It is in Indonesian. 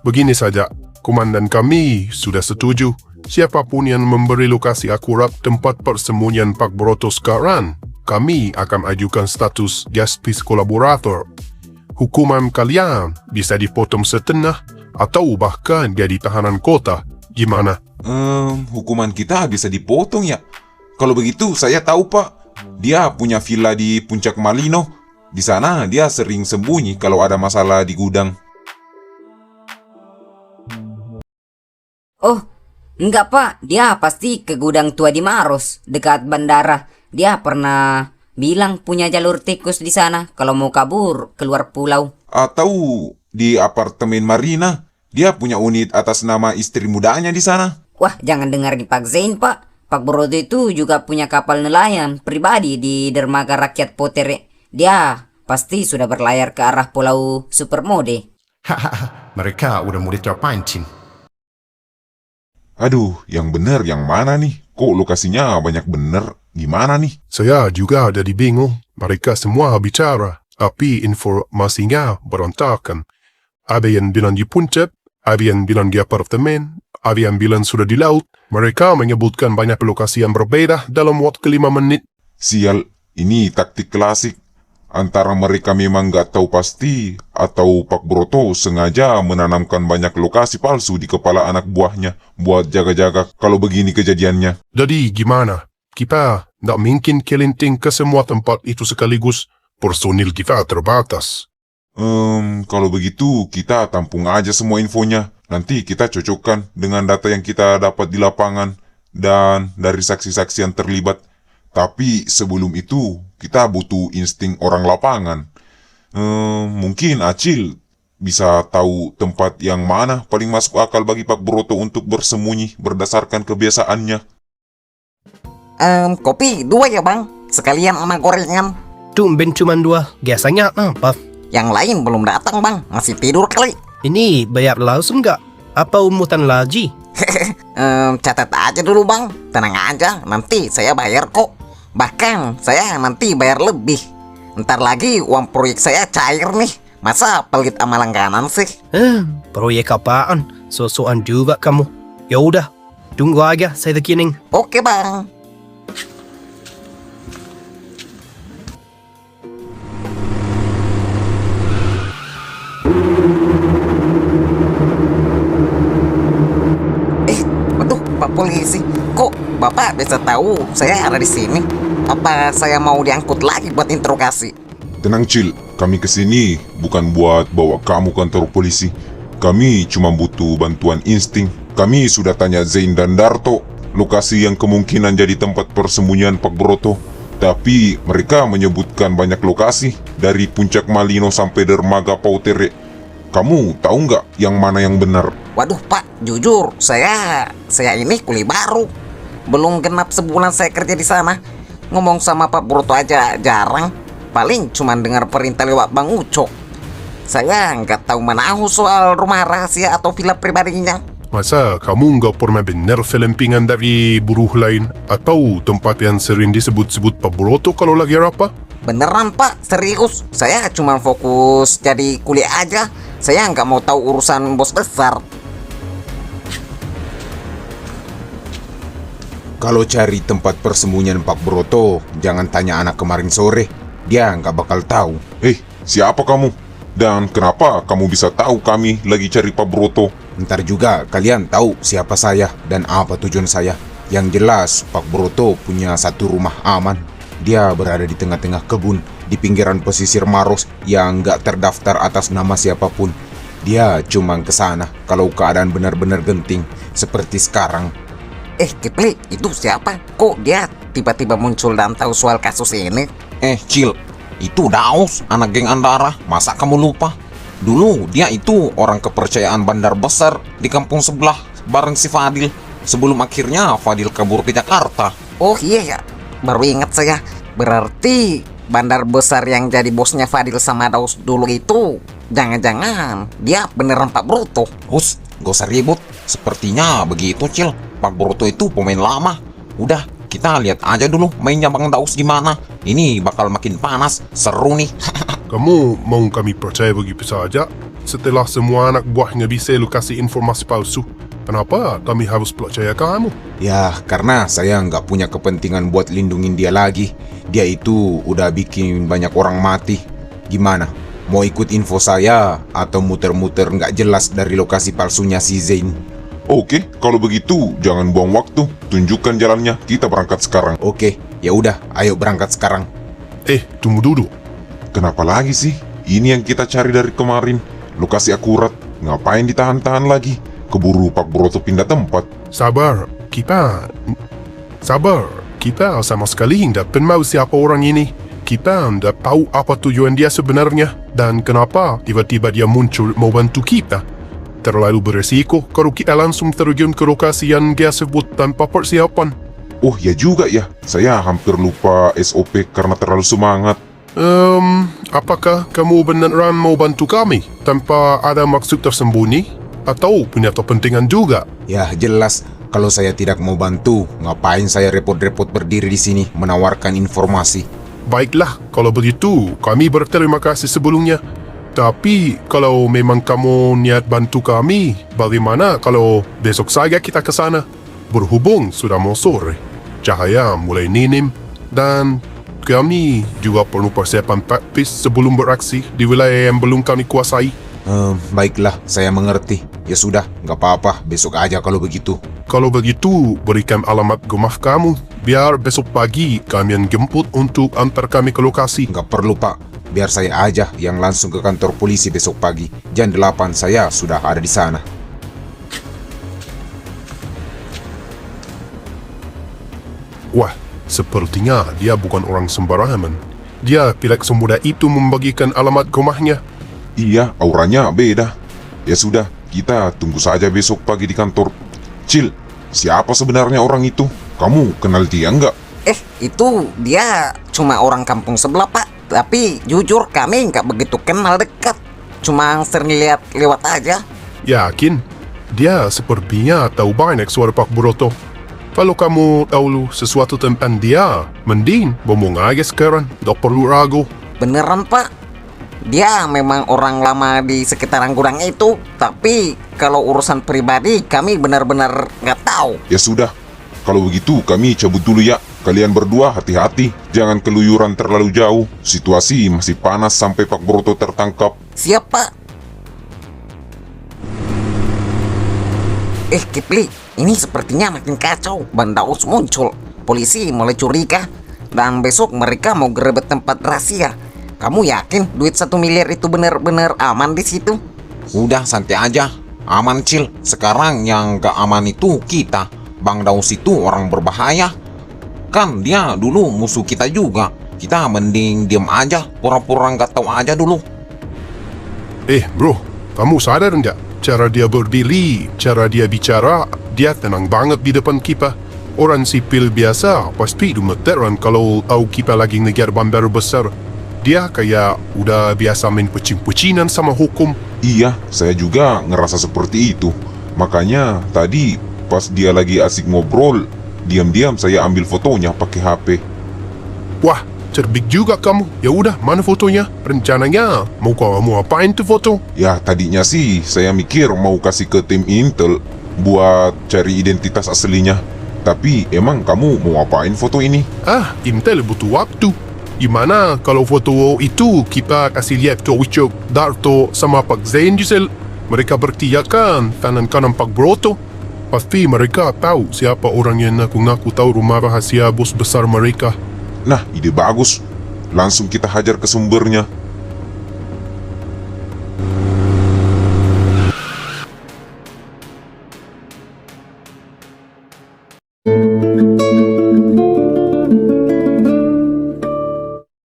Begini saja, komandan kami sudah setuju. Siapapun yang memberi lokasi akurat tempat persembunyian Pak Broto sekarang, kami akan ajukan status justice kolaborator. Hukuman kalian bisa dipotong setengah atau bahkan jadi tahanan kota. Gimana? Hukuman kita bisa dipotong ya? Kalau begitu saya tahu Pak. Dia punya villa di Puncak Malino. Di sana dia sering sembunyi kalau ada masalah di gudang. Oh, enggak Pak. Dia pasti ke gudang tua di Maros, dekat bandara. Dia pernah bilang punya jalur tikus di sana kalau mau kabur keluar pulau. Atau di apartemen Marina. Dia punya unit atas nama istri mudanya di sana. Wah, jangan dengar di Pak Zain, Pak. Pak Broto itu juga punya kapal nelayan pribadi di dermaga rakyat Potere. Dia pasti sudah berlayar ke arah pulau Supermode. Hahaha, mereka udah mulai terpancing. Aduh, yang bener yang mana nih? Kok lokasinya banyak bener? Gimana nih? Saya juga jadi bingung. Mereka semua bicara, tapi informasinya berantakan. Ada yang bilang di puncak, ada yang bilang di apartemen, ada yang bilang sudah di laut. Mereka menyebutkan banyak lokasi yang berbeda dalam waktu 5 menit. Sial, ini taktik klasik. Antara mereka memang nggak tahu pasti, atau Pak Broto sengaja menanamkan banyak lokasi palsu di kepala anak buahnya buat jaga-jaga kalau begini kejadiannya. Jadi gimana? Kita nggak mungkin kelinting ke semua tempat itu sekaligus. Personil kita terbatas. Kalau begitu kita tampung aja semua infonya. Nanti kita cocokkan dengan data yang kita dapat di lapangan dan dari saksi-saksi yang terlibat. Tapi sebelum itu, kita butuh insting orang lapangan. Mungkin Acil bisa tahu tempat yang mana paling masuk akal bagi Pak Broto untuk bersembunyi berdasarkan kebiasaannya. Kopi 2 ya bang, sekalian sama gorengan. Tumben cuma 2, biasanya apa? Yang lain belum datang bang, masih tidur kali. Ini bayar langsung nggak? Apa umutan lagi? Catat aja dulu bang, tenang aja, nanti saya bayar kok. Bahkan saya nanti bayar lebih. Ntar lagi uang proyek saya cair nih. Masa pelit sama langganan sih? Proyek apaan? So-soan juga kamu. Ya udah, tunggu aja saya rekening. Oke bang. Waduh, Pak Polisi, kok Bapak bisa tahu saya ada di sini? Apa saya mau diangkut lagi buat interogasi? Tenang Cil, kami kesini bukan buat bawa kamu ke kantor polisi. Kami cuma butuh bantuan insting. Kami sudah tanya Zain dan Darto, lokasi yang kemungkinan jadi tempat persembunyian Pak Broto. Tapi mereka menyebutkan banyak lokasi, dari Puncak Malino sampai dermaga Pautere. Kamu tahu nggak yang mana yang benar? Waduh Pak, jujur saya ini kuli baru. Belum genap sebulan saya kerja di sana. Ngomong sama Pak Broto aja jarang. Paling cuma dengar perintah lewat Bang Ucok. Saya nggak tahu menahu soal rumah rahasia atau villa pribadinya. Masa kamu nggak pernah benar filmpingan dari buruh lain? Atau tempat yang sering disebut-sebut Pak Broto kalau lagi apa? Beneran Pak, serius. Saya cuma fokus jadi kuliah aja. Saya nggak mau tahu urusan bos besar. Kalau cari tempat persembunyian Pak Broto, jangan tanya anak kemarin sore. Dia nggak bakal tahu. Siapa kamu? Dan kenapa kamu bisa tahu kami lagi cari Pak Broto? Ntar juga kalian tahu siapa saya dan apa tujuan saya. Yang jelas, Pak Broto punya satu rumah aman. Dia berada di tengah-tengah kebun, di pinggiran pesisir Maros yang nggak terdaftar atas nama siapapun. Dia cuma ke sana kalau keadaan benar-benar genting, seperti sekarang. Kipli, itu siapa? Kok dia tiba-tiba muncul dan tahu soal kasus ini? Cil, itu Daus, anak geng Andara. Masa kamu lupa? Dulu dia itu orang kepercayaan bandar besar di kampung sebelah bareng si Fadil. Sebelum akhirnya Fadil kabur ke Jakarta. Oh iya ya, baru ingat saya. Berarti bandar besar yang jadi bosnya Fadil sama Daus dulu itu jangan-jangan dia beneran Pak Broto. Hus, gak usah ribut. Sepertinya begitu Cil. Pak Broto itu pemain lama. Udah, kita lihat aja dulu mainnya Bang Daus gimana. Ini bakal makin panas, seru nih. Kamu mau kami percaya begitu saja? setelah semua anak buahnya bisa lu kasih informasi palsu, kenapa kami harus percaya kamu? Ya, karena saya nggak punya kepentingan buat lindungin dia lagi. Dia itu udah bikin banyak orang mati. Gimana? Mau ikut info saya atau muter-muter nggak jelas dari lokasi palsunya si Zain? Oke, kalau begitu jangan buang waktu. Tunjukkan jalannya, kita berangkat sekarang. Oke, ya udah, ayo berangkat sekarang. Tunggu dulu. Kenapa lagi sih? Ini yang kita cari dari kemarin. Lokasi akurat. Ngapain ditahan-tahan lagi? Keburu Pak Broto pindah tempat. Sabar, kita sama sekali tidak kenal siapa orang ini. Kita tidak tahu apa tujuan dia sebenarnya dan kenapa tiba-tiba dia muncul mau bantu kita. Terlalu beresiko kalau kita langsung terjun ke lokasi yang dia sebut tanpa persiapan. Oh ya juga ya, saya hampir lupa SOP karena terlalu semangat. Apakah kamu beneran mau bantu kami tanpa ada maksud tersembunyi? Atau punya kepentingan juga? Ya jelas, kalau saya tidak mau bantu, ngapain saya repot-repot berdiri di sini menawarkan informasi? Baiklah, kalau begitu kami berterima kasih sebelumnya. Tapi kalau memang kamu niat bantu kami, bagaimana kalau besok saja kita ke sana? Berhubung sudah mau sore, cahaya mulai minim dan kami juga perlu persiapan taktis sebelum beraksi di wilayah yang belum kami kuasai. Baiklah, saya mengerti. Ya sudah, nggak apa-apa, besok aja kalau begitu. Kalau begitu, berikan alamat rumah kamu, biar besok pagi kami yang jemput untuk antar kami ke lokasi. Nggak perlu Pak, biar saya aja yang langsung ke kantor polisi besok pagi. Jam 8 saya sudah ada di sana. Wah, sepertinya dia bukan orang sembarangan. Dia tidak semudah itu membagikan alamat rumahnya. Iya, auranya beda. Ya sudah, kita tunggu saja besok pagi di kantor. Cil, siapa sebenarnya orang itu? Kamu kenal dia nggak? Itu dia cuma orang kampung sebelah, Pak. Tapi jujur kami nggak begitu kenal dekat. Cuma sering lihat lewat aja. Yakin? Dia sepertinya tahu banyak suara Pak Broto. Kalau kamu tahu sesuatu tentang dia, mending ngomong aja sekarang. Tak perlu ragu. Beneran, Pak. Dia memang orang lama di sekitaran gudang itu. Tapi kalau urusan pribadi kami benar-benar nggak tahu. Ya sudah, kalau begitu kami cabut dulu ya. Kalian berdua hati-hati, jangan keluyuran terlalu jauh. Situasi masih panas sampai Pak Broto tertangkap. Siap, Pak. Kipli, ini sepertinya makin kacau. Bandaus muncul, polisi mulai curiga, dan besok mereka mau gerebek tempat rahasia. Kamu yakin duit 1 miliar itu benar-benar aman di situ? Udah santai aja, aman Cil. Sekarang yang gak aman itu kita. Bang Daus itu orang berbahaya. Kan dia dulu musuh kita juga. Kita mending diam aja, pura-pura nggak tahu aja dulu. Bro, kamu sadar nggak? Cara dia berdiri, cara dia bicara, dia tenang banget di depan kita. Orang sipil biasa pasti gemeteran kalau tahu kita lagi ngejar bandar besar. Dia kayak udah biasa main pecing-pecinan sama hukum. Iya, saya juga ngerasa seperti itu. Makanya tadi pas dia lagi asik ngobrol, diam-diam saya ambil fotonya pakai HP. Wah, cerdik juga kamu. Ya udah, mana fotonya? Rencananya mau kamu apain tuh foto? Ya tadinya sih saya mikir mau kasih ke tim Intel buat cari identitas aslinya. Tapi emang kamu mau apain foto ini? Intel butuh waktu. Gimana kalau foto itu kita kasih lihat ke Wicok, Darto sama Pak Zain Gisel? Mereka bertiga kan tangan kanan Pak Broto. Pasti mereka tahu siapa orang yang ngaku-ngaku tahu rumah rahasia bos besar mereka. Nah, ide bagus. Langsung kita hajar ke sumbernya.